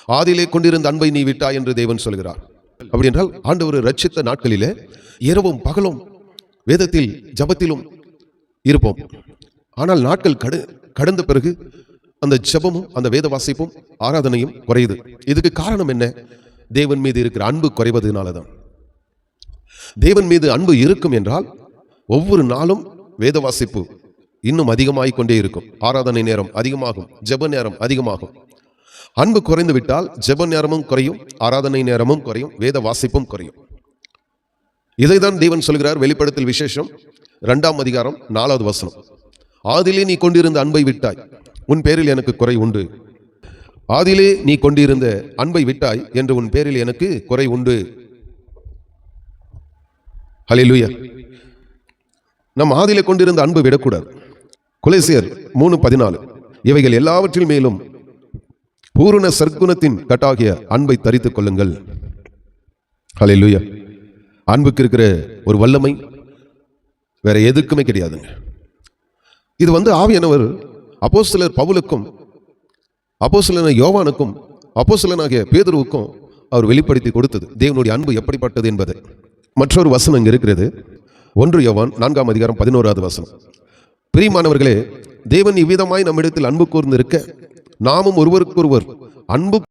ஆதியிலே கொண்டிருந்த அன்பை நீ விட்டாய் என்று தேவன் சொல்கிறார். அப்படி என்றால் ஆண்டவர் ரட்சித்த நாட்களிலே இரவும் பகலும் வேதத்தில் ஜபத்திலும் இருப்போம். ஆனால் நாட்கள் கடந்த பிறகு அந்த ஜபமும் அந்த வேத வாசிப்பும் ஆராதனையும் குறையுது. இதுக்கு காரணம் என்ன? தேவன் மீது இருக்கிற அன்பு குறைவதனாலதான். தேவன் மீது அன்பு இருக்கும் என்றால் ஒவ்வொரு நாளும் வேத வாசிப்பு இன்னும் அதிகமாகிக் கொண்டே இருக்கும், ஆராதனை நேரம் அதிகமாகும், ஜெப நேரம் அதிகமாகும். அன்பு குறைந்து விட்டால் ஜெப நேரமும் குறையும், ஆராதனை நேரமும் குறையும், வேத வாசிப்பும் குறையும். இதைதான் தேவன் சொல்கிறார் வெளிப்படுத்தல் விசேஷம் 2ஆம் அதிகாரம் 4வது வசனம். ஆதிலே நீ கொண்டிருந்த அன்பை விட்டாய், உன் பேரில் எனக்கு குறை உண்டு. ஆதிலே நீ கொண்டிருந்த அன்பை விட்டாய் என்று உன் பேரில் எனக்கு குறை உண்டு. ஹல்லேலூயா. நம் ஆதிலே கொண்டிருந்த அன்பு விடக்கூடாது. கொலோசியர் 3:14 இவைகள் எல்லாவற்றில் மேலும் பூரண சற்குணத்தின் கட்டாகிய அன்பை தரித்துக் கொள்ளுங்கள். ஹல்லேலூயா. அன்புக்கு இருக்கிற ஒரு வல்லமை வேற எதுக்குமே கிடையாதுங்க. இது ஆவியானவர் அப்போஸ்தலர் பவுலுக்கும் அப்போஸ்தலனான யோவானுக்கும் அப்போஸ்தலனாகிய பேதுருவுக்கும் அவர் வெளிப்படுத்தி கொடுத்தது தேவனுடைய அன்பு எப்படிப்பட்டது என்பது. மற்றொரு வசனம் இங்க இருக்கிறது, 1 யோவான் 4ஆம் அதிகாரம் 11வது வசனம். பிரியமானவர்களே, தேவன் இவ்விதமாய் நம்மிடத்தில் அன்பு கூர்ந்து இருக்க நாமும் ஒருவருக்கொருவர் அன்பு